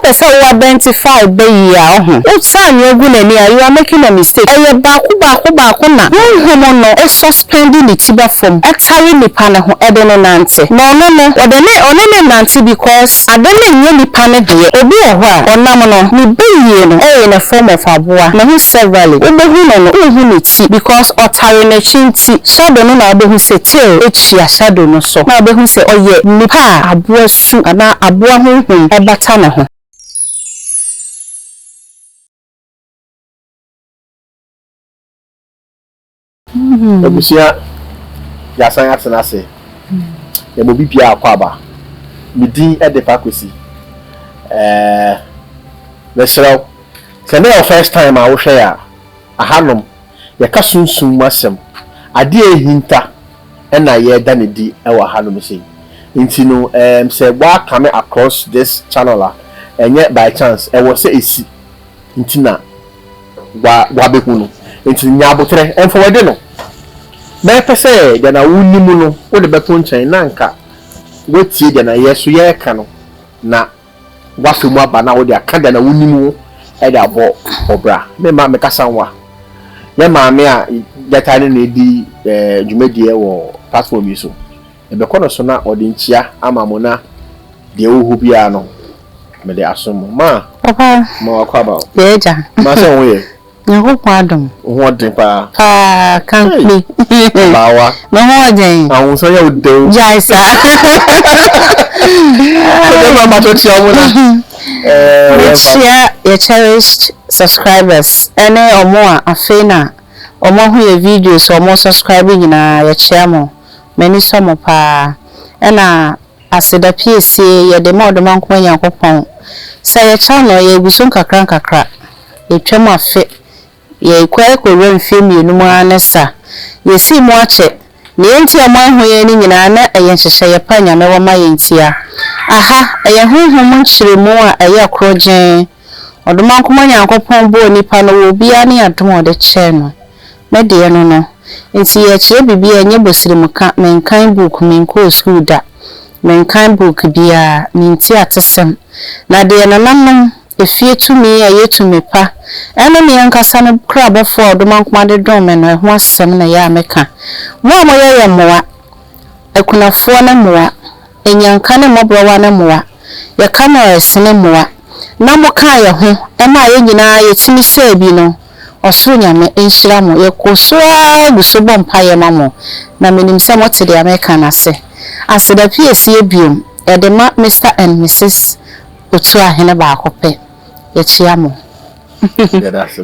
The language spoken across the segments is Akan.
person who identify be ya ho utsan yogu na ni you are making a mistake eye baako na honhom no e suspending the tiba from carry nipa na ho ede no nante no one nante because adele nye nipa ne de obi ho a onam no ni beyie no in a form of aboa na hu severally obehu no hu ni ti because otare na chinti shadow no na obehu se till echia shadow no so na obehu se oye nipa aboa su ana aboa honhom e bata na ho Ebusia ya san atena se ya mo bibia akwaba midi e de pa Kwasi Mesraw se na first time a wo hwe ya ahanom ya ka sunsun masem ade ehinta e na ye da ne di e wa hanom se nti no se gba come across this channel enye by chance e wo se esi nti na gwa beku no nti nya botre en forward no na pese de na wunimu no wo de beto nchan na nka wetie de na yeso ye ka no na wafemu aba na wo de aka de na wunimu e de abo obra me ma me kasanwa ye ma me a data ne na di dwumadie wo platform yi so e be kono so na odi nchia ama mo na de ohu bia no me de asomo ma papa ma akwaba beja ma se wo ye Nyango kwadom. Ho den pa. Can't be. Bawa. No ho den. Awun so ya udo. Jaisa. Your cherished subscribers. Ene omo a afena. Omo hu your videos omo subscribing na your chamo. Many some pa. Ena aseda PSC ye de mo do man ko Nyankopon. Say your channel ye gusun kakra. Ye twam afe. Ye kwere ko remfim yenu mu anesa ye si mu ache ne enti aman ho ye ni nyina na eye hyehye ye pa nyame wo ma ye ntia aha eye honhom nchire mu a eye krogen odoma nkoma Nyankopon bo nipa no obi ani adom ode che no me de no enti ye che bibia nye bosiri muka menkan book menko school da menkan book bia minti atesem na de no nam efie tumi ayetumi pa ene ne yankasa no krabo for do mankoma de dom me no ho asem na ya meka mo ye moa ekunafo na moa enyanka ne mobrowa na moa ye kamera sene moa na mo ka ye ho e ma ye nyina ye timi hye bi no osoro nyame enhyira mo ye kosoa guso bompa ye mamo na menim se mo te de America na se aseda PSC biom e de ma Mr and Mrs otu ahene ba akope ye chiamo yeah, that's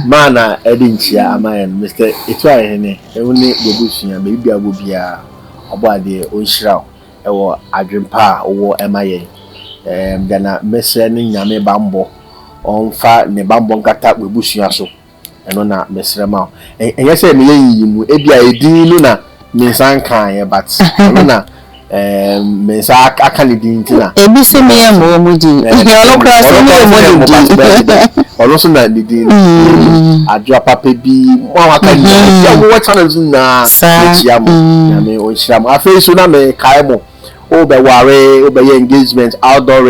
mana edinchia amayen Mr etu ahene e woni bobusuya me bibia bobia obade onhyira e wo adwempa wo emaye dana mesre ni nyame bambo onfa ne bambo nkata bobusuya so eno na mesre ma enye se me yimu ebia edin no na minsan kan ye but eno na mensa akani din tina ebi se me ya mo mudi ono kra se me mo mudi ono so na din adwa papa bi mo akani ya mo channel na chia mo na me o chia mo afi so na me kai mo o be ware o be engagement outdoor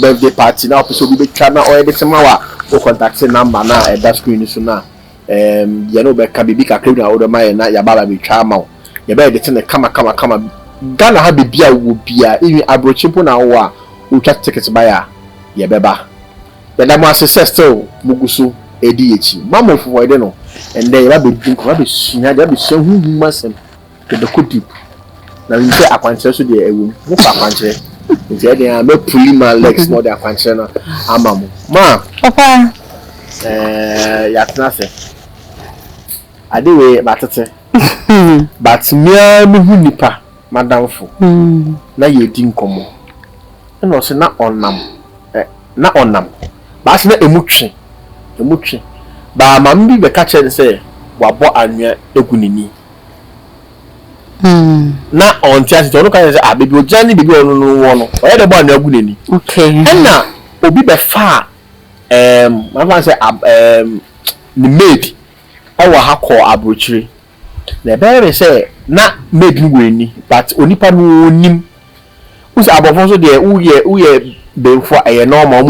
birthday party na so bi twa na o edit ma wa o contact number na e da screen so na ya no be ka bibi ka kre na o do ma na ya baba bi twa ma ya be edit na kama Ghana ha bibia wo bia even abrochimpo na wo a utwa ticket baya ye beba da mo access still muguso edi echi mama fo ide no and then ya be din ko be sunya ya be hu masem de ko deep na nse akwanche so de ewu mu fa akwanche nti e dey am puli my legs no de akwanche na amamu ma papa ya tnase adewe batete but me hu nipa madamfo na yedi nkomo eno se na onam ba se na emutwe ba mambi be ka che se wabo anwa egunini na onti ase to no ka se abebi ojani bibi onu no wo no o ye de bo anwa egunini okay na obi be fa ma fa se ni maid awa ha ko abrochire na be say na maybe we ni but onipa no onim usa abofo so de uye before a normal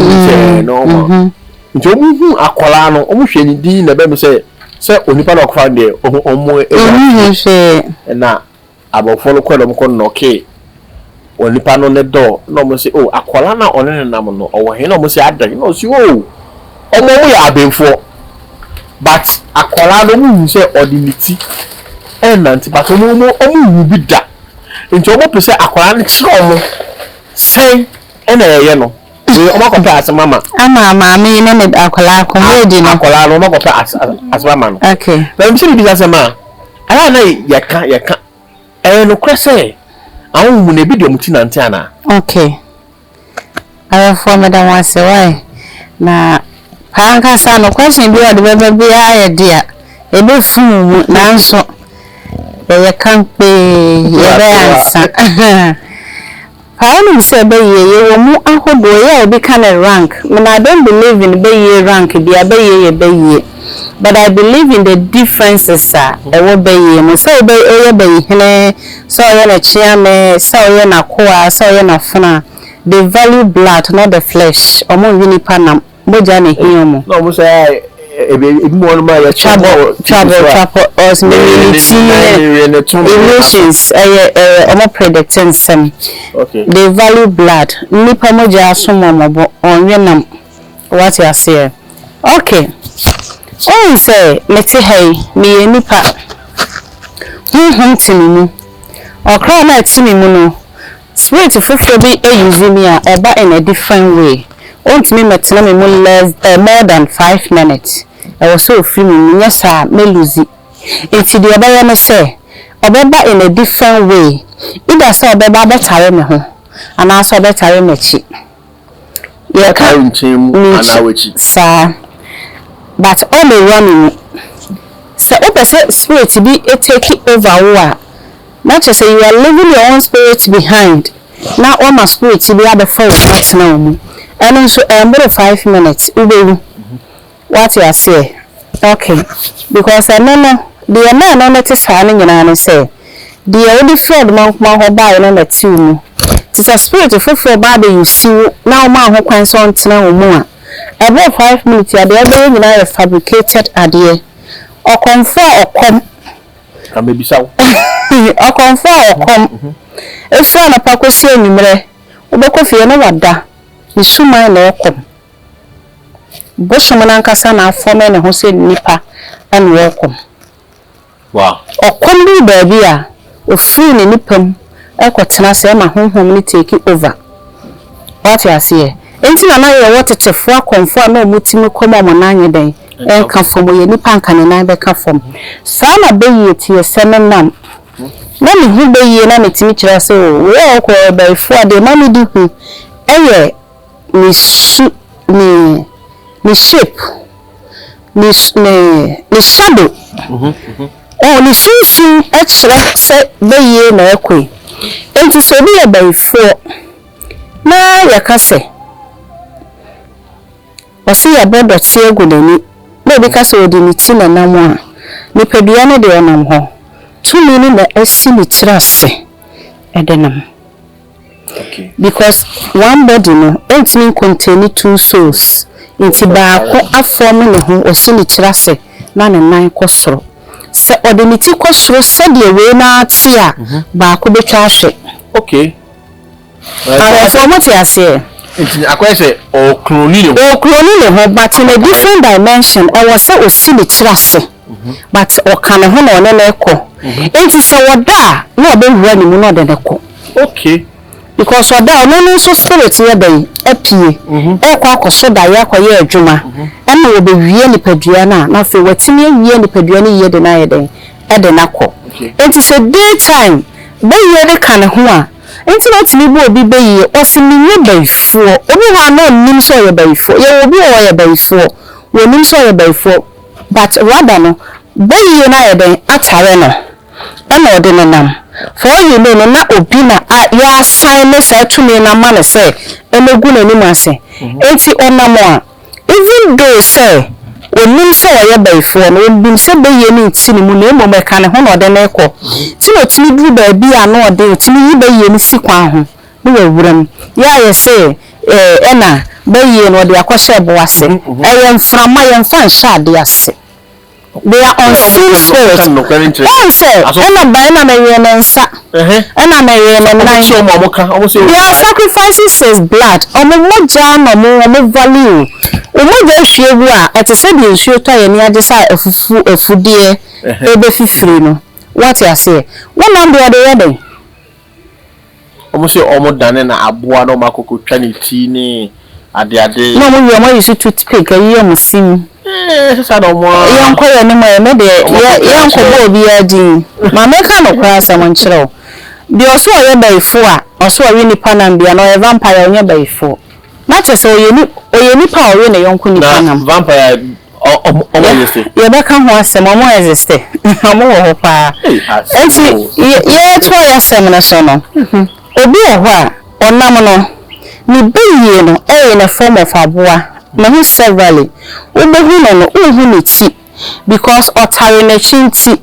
normal. Nti omu akola no omu hwe ni din na be me say onipa na okfa de omu na abofo lo kwelo mko no okay onipa no ne do no mo say oh akola na one nam no owo he no mo say adan no say oh omo ya abefo but akola no mu say ordinity nanti but omu bi da nti omo pese akola no kire omo say ena ye no omo ko pa asmama ama me ne akola ko ready no akola no omo ko pa asmama no okay na mse bi asema ala na yeka no kwese awon mu na bi de muti nante ana okay ara for madam wase why na panka sa no question bi ode bebe bi aye dia e be fun na nso ye kan pe ye be ansa Paul say be ye mu ahodo ye obi kan rank me I don't believe in be ye rank be ye but I believe in the differences sir e wo be ye mo so be ye hene so ye na chiame so ye na koa so ye na funa they value blood not the flesh omo wini panam moja ne hiyomo no mo say ebi mo no ma ya trouble os emotions omo predicting some okay they value blood nipa moja asomomo onwenam what you say okay oh say meti hey me nipa tinimu okra na tinimu no spirit fufu bi use me eba in a different way want me metna me more than 5 minutes I was so free me yes me lose it the oba no say obeba in a different way either say obeba betare me ho ana so betare me chi ye kan chim ana wechi sa but all the running so opposite spirit be take over war not to say you are leaving your own spirit behind now all my spirit be at the first right now and so 5 minutes what you say okay because I know the man no signing and say the only fraud man ho buy no na team it's a spirit for bad you see now man ho kwan so ntena wo mu about 5 minutes ya dey be na fabricated adie okonfo okom amebisa okonfo okom efra na pakosi enumre obekofie na wada isuman na okom bosomo na nkasa na afome ne ho se nipa ana okom wow okom bi baabi a ofiri ne nipam ekotena se ma honhom ni take over what you say enti na na ye wotechefo akonfo na omutimi komo mo na anyeden enka fomo ye nipa nka ne nan beka fom sa na beyi tie senenam na me hu beyi na metimi kira se o we ko baifo ade na me di hu eye ni su ni shape ni shadow oh ni sunsun extra se beyi na ekwe enti se bi ye baifo na yakase osi ya bodo ti egudeni na bi kase odiniti na namu a ni pedua ne de onam ho tumi ni na esi ni trase edenam okay because one body no entimi contain 2 souls inti baako aform ne ho osi ni trase na ne nan kosoro se odiniti kosoro se de we na ati a baako betwa ahwe okay ara so mo ti ase akwa say o clone ho but in a different dimension I was say o si ni trase but o kan ho na one na ekọ enti say woda na obewura ni mu na de neko okay because woda no so spirit ye dey apie ekọ akoso da ya akoye adwuma na obewie ni padua na fe watimi awie ni padua ni ye de na ye den e de nakọ enti say daytime be ye de kan ho a enti na timi bo obi beyi osimi ye baifo obi ha na nim so ye baifo ye obi o ye baifo we nim so ye baifo but rather no beyi na ye den atare no na ode no nam for you know na obi na ya sign me say tumi na ma na say emegu na nim ase enti onam a even though say onim so ye baifo no onim se beyi ni ntini mu na emome ka ne ho na ode na ekọ ti no timi duru ba bia na ode timi yi beyi ni sikwa ho no wawuram ya ye say ena bayi no de akɔhye boase frama yɛn fan sha de ase they are unseen spirits ena ba na mewe ne nsa ena mewe ne nan they are sacrificing his blood moja no value moja hwiebu a etese de nsuo to ye ne age sa afudie ebe fifiri no what you say one number de yeden say dane na aboa no makoko twa ne ti ni ade no mo use toothpick ayi amusim sasa do mo yanko ye ne me de yanko bo bi adi ma meka no kwa asam nkyerɛw bi oso ye baifo a oso ye nipa nam bia no ye vampire onye baifo na che so oye nipa o ye ne yanko nipa nam vampire ye beka ho asem omo existe omo wo pa enti ye to ya asem ne so no obi ho a onam no ni beye no in a form of aboa na hu severally obehu no uhu ne ti because otare na chinti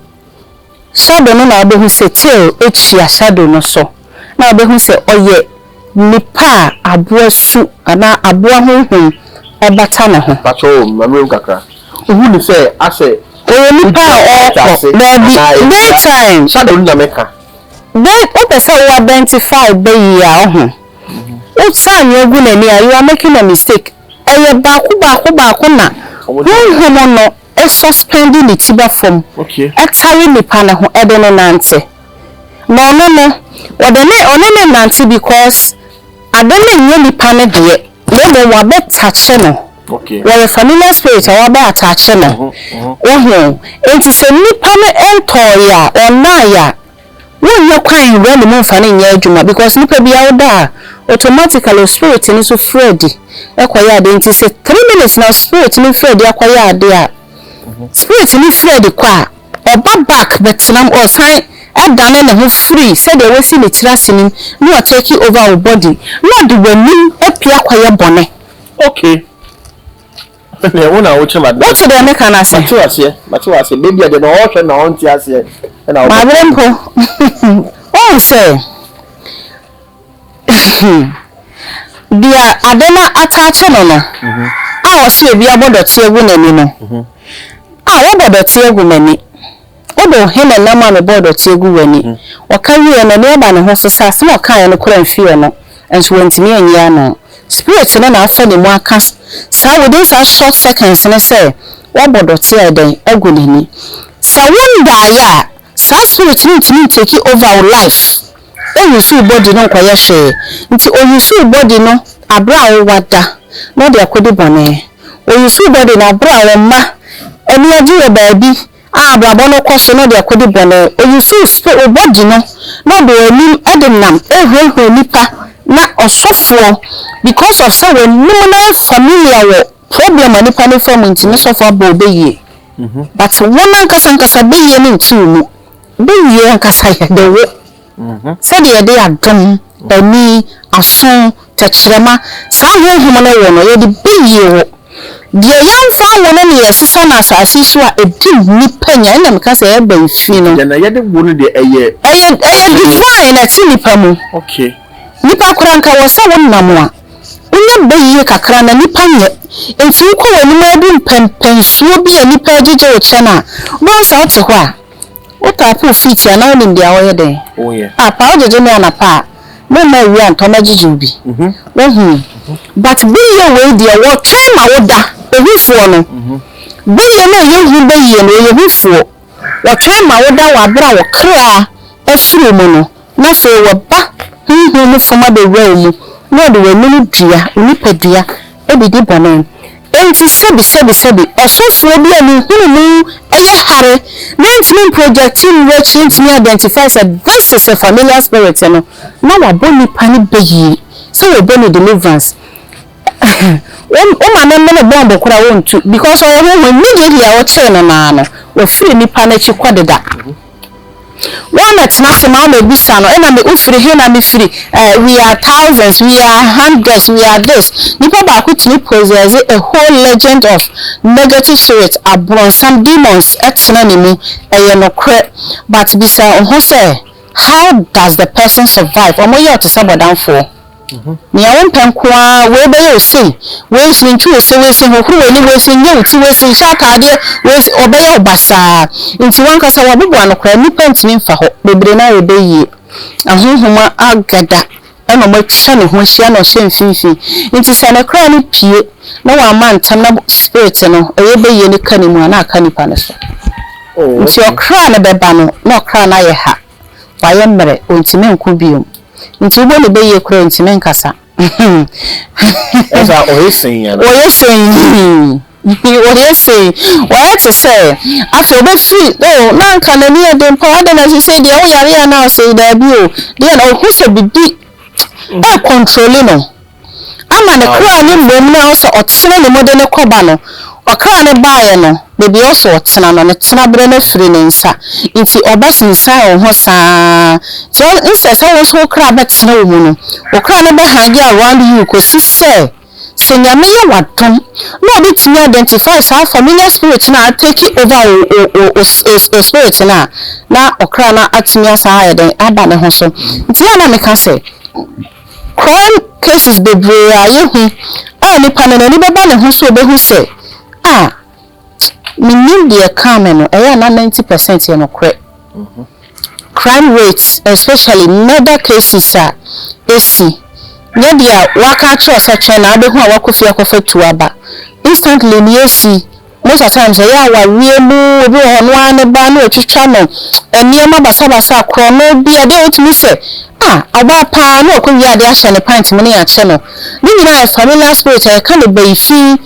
shadow no na obehu se tail echia shadow no so na obehu se oye nipa aboa su ana aboa honhom ebata na ho pacho mamrem kakra uhu ni se ase oye nipa daytime shadow na meka o pese o identify beye a ho Utsan yogu nani you are making a mistake. Eye baako na. Honhom no e suspending the tiba form. Okay. E carry nipa na ho ede no nante. No. Odene nante because adene nye nipa ne de. No wa be touch no. Okay. Where familiar spirit wa be attach no. Ohun. Enti se nipa ne ento ya onaya. When you kwan when the monfa na nya adwuma because nipa bia oda automatically spirit ni so Freddy ekoya ade nti say 3 minutes now spirit ni Freddy akoya ade a spirit ni Freddy kwa oba back betinam or sign edane na ho free said they wesi ni tirasini no take over our body no the wani epia akoya bone okay ne wona wo chema what the make an ase mati ase baby ade no wo hwe na won ti ase na ma brempo oh say dia adena atache no a o se bia bodoti egu nani no a wo bodoti egu nani odo hene na ma me bodoti egu wani o kan wi no ne ba ne ho so sa se o kan no kura mfie no enso wantimi anya no spirit no na afa ne mu aka sa within sa short seconds ne say wo bodoti eden egu nani sa wonda ya sa spirit no ntimi take over our life you see body no kwaya hwe nti you see body no abra wo wada no de akodi bone you see body na abra wo ma eni agiye baabi abra bono kwose no de akodi bone you see spirit body no de enim edinam ehwehwe nipa na osofo because of say when no familiar with problem nipa no from nti no sofo abo beye but wona nkasa beye ni ntimu beye nkasa ya dewo said the day adom bani aso tachrema sa honhom na wo no ye de biye de yamfa wo no ne yesesa na asase so a edi nipa nya na meka say e ban fi no na ye de wo no de eye divine na ti nipa mu okay nipa kuranka wo sa wo nam a onye bayiye kakra na nipa nye enti ko wo no adu pempensuo bi a nipa agege wo chena bo sa ote ho a Otapu fit ya na oni ndia wo yede. Oh yeah. Pa ojeje me na pa. Me ma wi anto ma jiji bi. But be ye we dia wo try ma wo da. Ehufuo no. Be ye na ye hu be ye no ye hufuo. Wo try ma wo da wa bra wo kra afiri mu no. Na so wo ba. No foma be we mu. No de we mu dua, onipadua e bi di bonen. Enti sebi osofo bi ani hunu eye hare 19 projecting which me identify that this is a familiar spirit no na wa boni pani beyi so we boni deliverance o ma na me bomb kura wontu because o ho immediately a o che no na no we free ni pani chi kwadeda one at nasa ma me bisa no na me ufiri he na me free we are thousands, we are hundreds, we are this nipa ba ko tini possess a whole legend of negative spirits abron some demons etna ni mu no kre but bisa ho say how does the person survive omo ye to sabodan for ni awon pankwa we be yo sei we sin tu se we sin hokuru ni we sin nyu ti we sin shakade we obeya obasa nti wanka sa wabubu anokra ni pantimi mfa ho bebre na we be yi ahunhuma agada eno mo twa ne ho hia no hye mfinfi nti sa na kra ni pie na wa man tam na spirit no eye be yi ni kanimu na aka nipa ne so nti okra na beba no na okra na ye ha wa ye mre ontime nku biom nti bo ne be ye kra ontime nkasa esa oyesin ya oyesi wa to say after be free na nka na ni ade mpa ade na say de o yare ya na say da bi o de na o hu se bibi e control no ama ne kra ni mbom na o so otene ne mode ne koba no okra ne baaye no bebi o so otena no ne tena bre na free ne nsa nti obasin sa o ho saa so insese wo so kra betena wo mu no okra ne be hage around you ko sise senyame ye wadom no be to identify sa familiar spirit na take over o spirit na okra na atimi sa ayeden aba ne ho so nti na me ka say crime cases bebre aye hu ni panana ni beba ne ho so be hu say minim de come no na 90% ye no crime rates especially murder cases esi nyedia waka cho seche na abehu a wakofi akofa tuaba instantly ni esi most of times ya wa wiemu obi hono ane ba na otwitwa no eniema basa kro no bia de otimi se aba pa na okowi ade ahye ne pint mu ne ya che no ni nyina ya familiar spirit ya ka ne baifi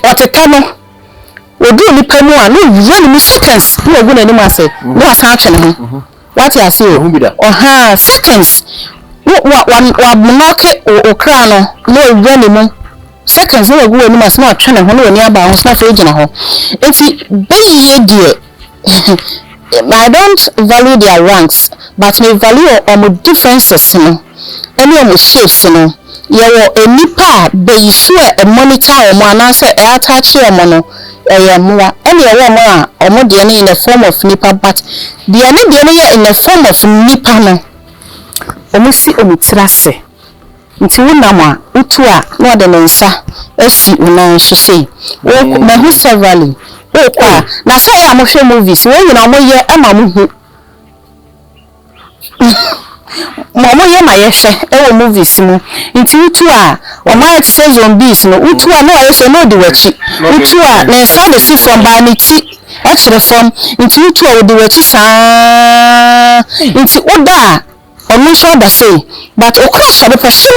wateta no odu ni panu a no run ni seconds no ogu na ni ma se no asa atwe ne ho what ya say seconds wa mnoke okra no run mu seconds no ogu ni ma se no atwe ne ho no ni aba ho na fe gina ho enti beye die I don't value their ranks but me value omo differences no any omo shapes no yewo enipa be sure e monitor omo anase e attach omo no moa any omo a omo de in the form of nipa but the any de in the form of nipa no omo si omo tirase nti wonam a utu a no de nsa esi unan so sei wo ma hu severally na say ya mo hwe movies we nyina mo ye ama mo hu mo ye ma ye hwe e movies mu nti utu a o ma it say zombies no utu a no aye no di wachi utu a na sa de si from baniti actually from nti utu a di wachi saa nti oda o mo so da say but o crash the person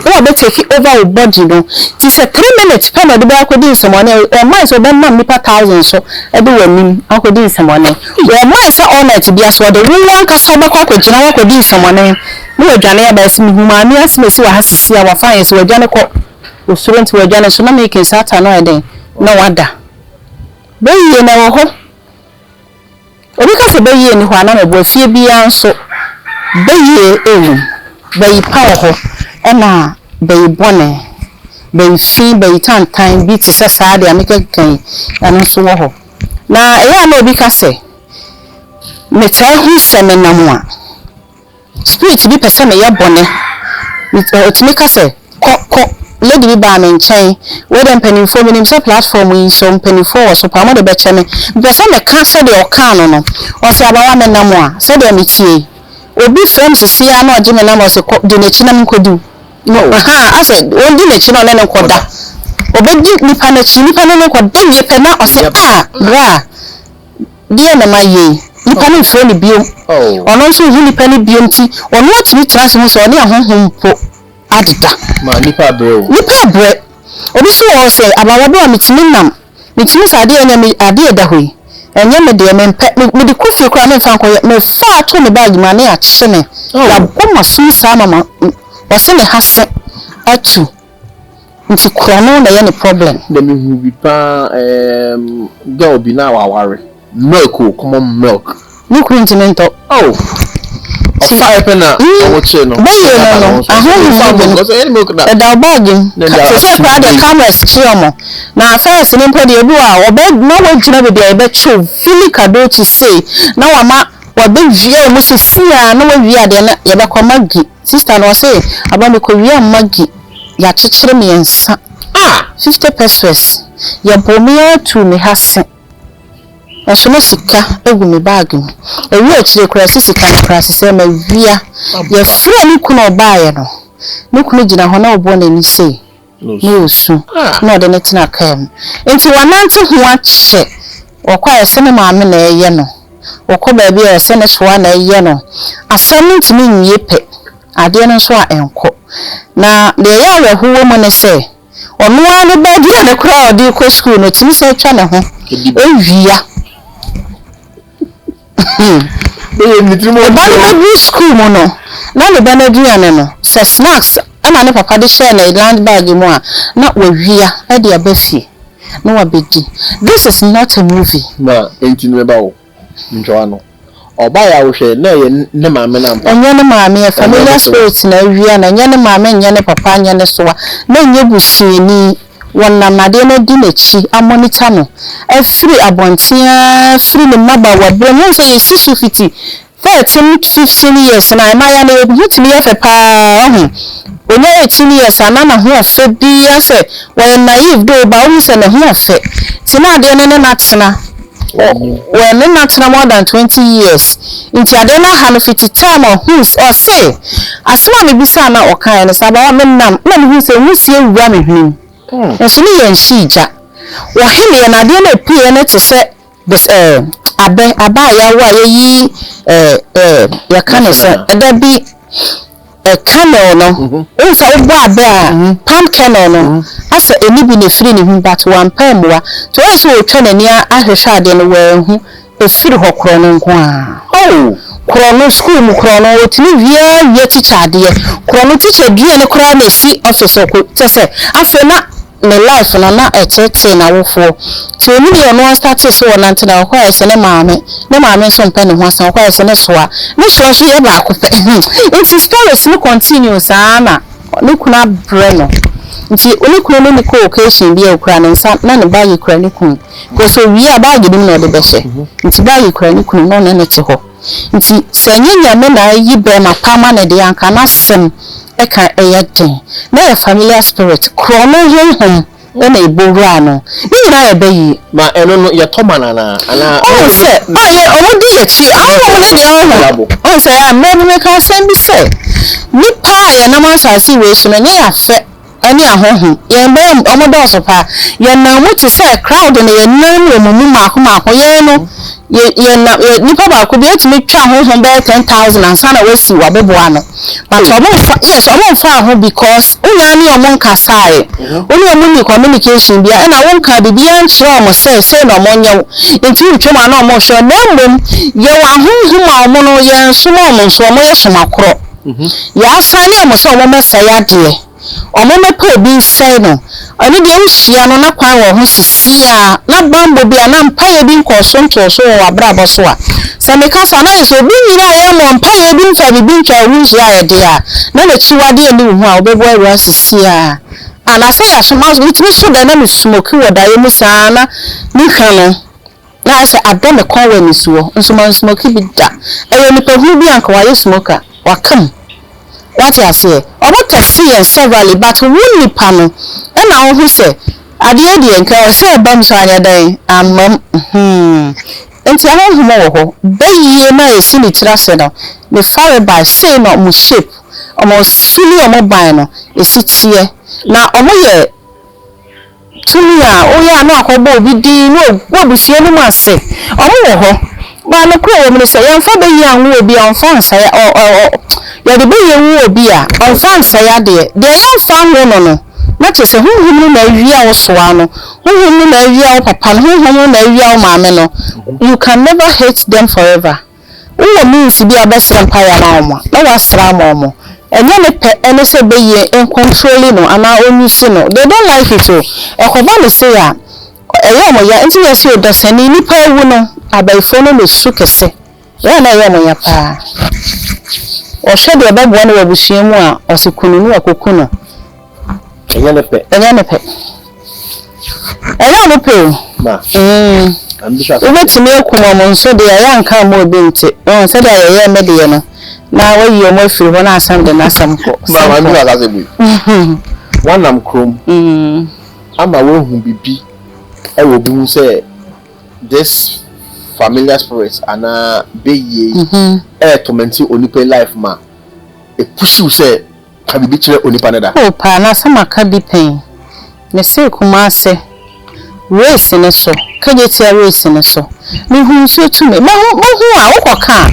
no be take over your body no ti say 3 minutes pa na de ba akodi someone o mind so be mam nipa thousands so e be wanim akodi someone o mind say all night bia so de won ka so be kwakogina akodi someone no adwane ya ba si huma mi asmesi wa hasisi a wa fine so adwane ko o student wa adwane so na make sata no eden na wada be yi na wo ho obi ka se be yi ni ho ana na bo fie bia nso be yi ewu be yi pa ho ena be bone be fi be tantan bi ti sasa de ameke kan anu so wo ho na eya na obi ka se me try hu seme na mo a spirit bi pese me ye bone otimi ka se ko lady bi ba me nchen we dem penifo me nim so platform yi so penifo so pa mo de be cheme pese me ka se de o kan no o se abawa me na mo a se de me tie obi friends sia na oje me na mo se de na chi na mkodu no ase won di na chi no na nkoda obedi nipa na chi nipa no nkoda ye pe na o se bra die na maye nipa no fro ni biom ono so hu nipa ni biom ti ono atimi trans mu so oni ahonhom po adida ma nipa bre obi so o se abawa do amitimi nam mitimi sade enya mi ade da hoi enye me de me de kofi kra me fan koye me fa to me bag ma na ya chene ya boma sum sa mama o se me hase atu nti krono na ye ne problem de me hu bi pa girl bi na waware milk common milk ni kuintimento five na o che no no da bagin so pra de cameras chiomo na first ni mpo de ebu a obe na wajina be de ebe cho fili kado to say na wama wa be via mo se sia na wa via de na ye be kwa magi sister no say aba me ko via magi ya chichire me ensa 50 pesos ya bomia tu me hase eso no sika egu me bag mi ewi achire kura sika kura se ma via ya fura ni kuno baaye no ni kuno gina ho na obo na ni sei no su no de netina kam enti wanante ho ache okwa ese ne maame na eye no okọ ba bia ese ne so na eye no asem ntimi nwie pe ade no so a enko na de ya wehuwo mo ne se onu ane ba dia ne kura odi ko school no timi se twa ne ho ewia Bana school mo no na le bana duane no se snacks ana ne papa de share na land bag mu a na wawia e de abafie no wabedi. This is not a movie na enti no ba wo njoa no oba ya wo hwe na ye ne maame na mpa enye ne maame familiar spirit na wia na enye ne maame enye ne papa enye ne soa na enye busuani wonam na de no di nechi amonita no afiri abontia free ne maba wa bro no say yesisu fiti 13-15 years na emaya na ebutimi yefe pa onye 18 years anana ho ofe bi ase we naive do ba wo se ne ho ofe tina de ne na tena we ne na tena more than 20 years inti ade na ha no fiti time who's or say asema me bisa na okan ne saba wa menam na me hu se wusie wura me hwim eso ni yenshija wo heme na de na pie na te se aba ya wa yi ya kana se eda bi kernel no unsa ubo aba palm kernel no asa eni bi ne free ne hu but one pamwa to eso otwa nani ahwehwa ade no wa hu efiri hokro no nko a krono school mu krono otini via teacher ade krono teacher bia ne kra na si office ko tese afena me life na etete na wofo so ni de no start so na ntina ho kwa ese ne maame so mpa ne ho asan kwa ese ne soa ne so ye ba ko pe it is stories no continuous ana ne kuna breno nti oni kuna no ni ko occasion bi ekura ne nsa na ne bag ekura ne kun ko so wi a bag dim na de be hye nti bag ekura ne kun no na ne te ho nti sanyenya me na yi be ma pama ne de anka na sem eka eyeten na familiar spirit krono hom na ibowura no ni na ye bayi ma eno no ye tomana na ana o se aye o di echi awo na gina ho o se ya me ka sem bi se ni pa ye na man sasi we so na ya fe ani ahohu ye mbe omodo so pa ye na mu ti se crowd na ye nan mu ma ye no ye na nipa ba ko bi etimi twa ho be 10,000 ansa na wasi wa bebo ano but omo fa ho because unya ni omo nkasae oni omo ni communication bia na won ka bibia nchire omo se na omo nyew enti ntwoma na omo hwe na mbom ye wa ho ma omo no ye nso omo nso omo ye somakro ya asane omo so omo mesa ya de omo mepe bi nsai no ani de nhia no na kwan wo ho sisia na bambo bia na mpaye bi nkoso ntoso wo abrabo so a se me kasa na so bi nyira ya mo mpaye bi nfa bi ntwa wo nhia ya de a na na chiwade ani hu a obebo awura sisia ana se ya so ma bitimi so da na me smoke wo da ye musa na ni hwa no na se ade me kon wa ni suo nso ma smoke bi da ewe ni pa hu bi anka wa ye smoker wakam what you say about see and severally but won nipa no e na wo hu se ade ade enka o se bam so anya dan amam enti awon hu mo ho bayiye na esi ni tira se no the fire by say no mo shape omo sili omo ban no esi tie na omo ye tunia o ya na akobo obi di no obusie no ase omo ho ba no kro wo me se ye mfa bayi anwo obi onfa nsa ya ya de bayi anwo obi a onfa nsa ya de ye mfa anwo no na chese hunhum na awia wo soa no hunhum na awia wo papa no hunhum na awia wo maame no you can never hate them forever wo means bi abesra mpa ya na omo na wasra mo enye ne pe ene se bayi en control no ana onyusi no they don't like it o ekoba le say ya eyo mo ya nti ya se odasani nipa ewu no abaifo no le su kese ya na eyo mo ya pa o hwe de babo na wabusua mu a osekunu no akoku no enye ne pe enye ne pe Ma. Ubetimi ekuma mo nso de ya nka mo obente. Se de ya me de no. Na we yi omo firi ho na asam de na asam ko. Ma ndu ala ze bi. Wanam krom. Ama wo hu bibi e wo bi say this familiar spirits ana be ye tormenting onipa life ma e push say ka bibi kire onipa na da. O pa na sama ka bi pen. Me se kuma se race ne so kaje tia race ne so me hu so tu me hu a wokoka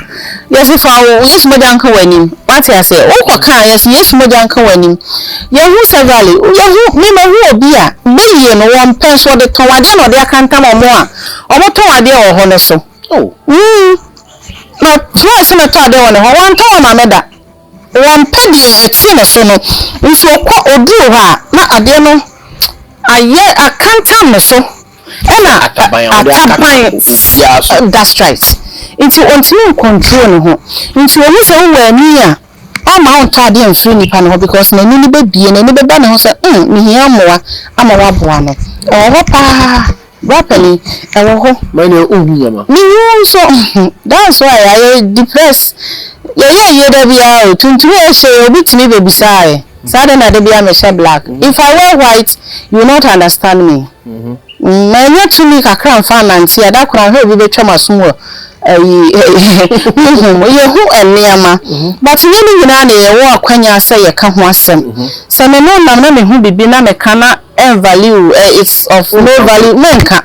yes fa wo yes mo janka wanim what I say wokoka yes mo janka wanim ye hu severally ye hu me ma hu obi a be ye no won pen so de ton wade no de akanta mo a omo ton wade o ho ne so oh na twice na to ade wo ne ho won ton ma meda won pe de ye ti ne so no nso ko odu ho a na ade no aye akanta me so ena ataban that's right into ontimi control no ho into omi se wo ani a ama on tade amfiri nipa no because na ni be bie na ni be ba ne ho se mi hia moa ama wa boa no ho pa rapani ewo ho mine ohun ma ni so that's why I depressed ye da bia o tuntun e se obi timi be bisae sada na de bia me she black if I wear white you will not understand me na nya tumi kakra mfa nanti ada kura he obi betwa masomo ye hu eniama but ye ni nyina na ye wo akwanya se ye ka ho asem se me no nam na me hu bibi na me kana value it's of no value menka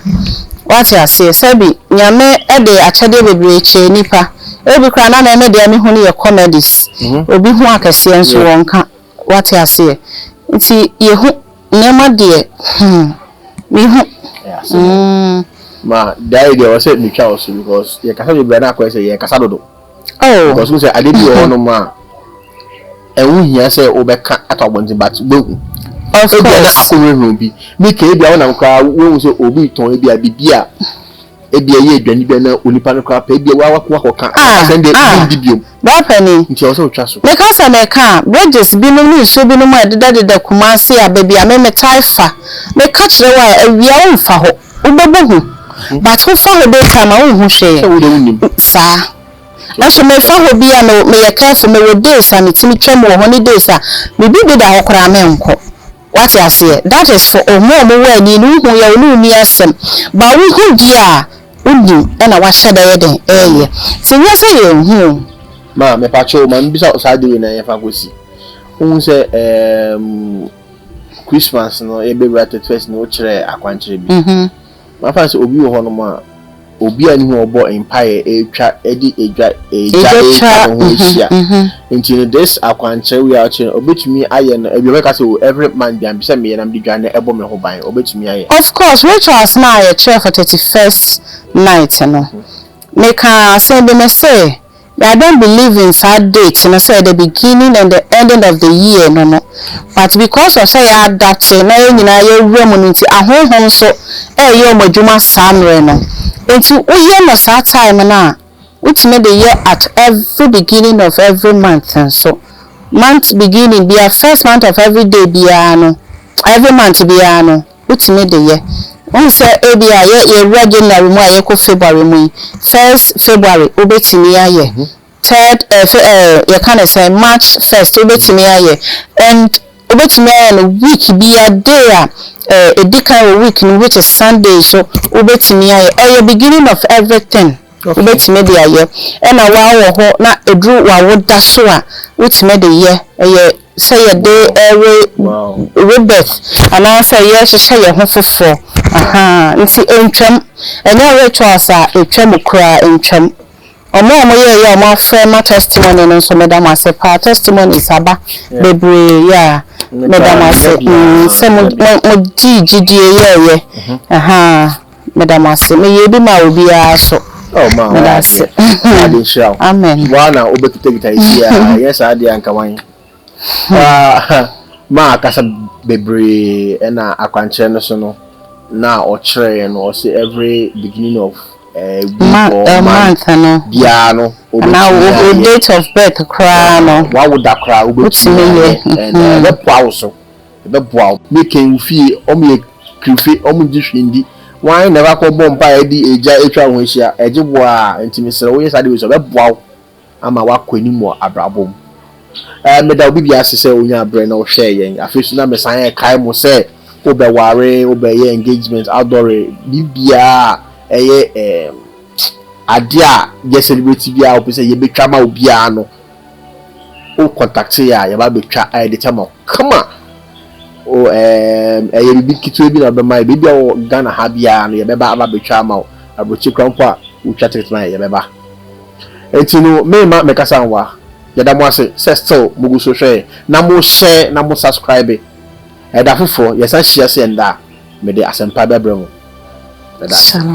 what I say sabi nyame e de achade bebre che nipa ebi kura na me de me hu ne ye comedies obi hu akase enso wonka what I say nti ye hu nema de me hu ma dai de was me twa also because ye kasa be na akwa say ye kasa dodo because we say ade bi o no ma enwu hia say obeka atobonti but gbehu of course na akono bi me ka e bia wona nka wo say obi ton e bia bibia e bia ye adwani bia na onipa no ka pa e bia wa ka send the bibiom rapani nti also twa so me ka say me ka bridges bi no ni so bi no ma deda kuma se a bibia me taifa me ka kire wa awia wo mfa ho ubebohu but wo fa ho data ma wo hu hwe sa na so me fa ho bia no me ye careful me wo days a me timi twam wo ho ni days a me bi da ho kra me nko what I say that is for omo wa ni nu hu ya unu mi asem ba wo hu dia unu na wa hye da ye den ye tinya se ye hu ma me pa cho ma mbisa osade na ye fa gosi hu se Christmas no e be right first no kire akwankyere bi ma fa se obi ho no ma obi ani ho obo empire etwa edi eja ho hia nti this akwankyere we are chin obetumi aye no ebi ka se every man bi am se me na mdi dwa na ebo me ho ban obetumi aye of course rituals na ye chair for 31st night no me can say be me say I don't believe in sad dates, and I say the beginning and the ending of the year, no. But because of say I adapt, na ye remunity a home so yo majuma samre no. Enti uye no sa time na, ultimate the year at every beginning of every month, and so month beginning be a first month of every day be no, every month be no, ultimate the year. One say ebia ye regular mu aye ko February mu 1st February obetimi aye 3rd you can say March 1st obetimi aye and obetimi aye no week be a day a decade week which is Sunday so obetimi aye beginning of everything obetimi dey aye and na wa wo ho na edru wa wo da so a ultimate the year say a day rebirth and I say yes say your ho fofo nti entwam enya rituals a etwam kura entwam omo ye omo afre ma testimony no so medam ase pa testimony saba bebre ya medam ase se mo gigi ye medam ase me ye bi ma obi a so ma that's amen wana obekita isia yes ade anka wan ma kasa bebre na akwankyere no so no na ochre no say every beginning of month no dia no na date of birth kra no wa would that kra obetumi and the pause so the bow making fee omo krifi omo dihwendi why never call bomba edi eja etwa ho hia ejeboa ntimisere wo yesa de we so be boa ama wakoni mo abrabom me da obi bia se onya bre na wo hwe yen afesu na me san kai mo se obe ware obe ye engagement outdoor bibia eye ade a ye celebrate bia obi se ye betwa ma obi a no o contact ya ye ba betwa de chama come on o eye bibi kitwe bi na be mai bibia o Ghana ha bia no ye be ba betwa ma abrochi krampo a utwa ticket na ye be ba etinu me ma me kasa nwa yada mo ase still mugu so hwe na mo share na mo subscribe da fofo yesa hia se nda me de asempa bebre mo da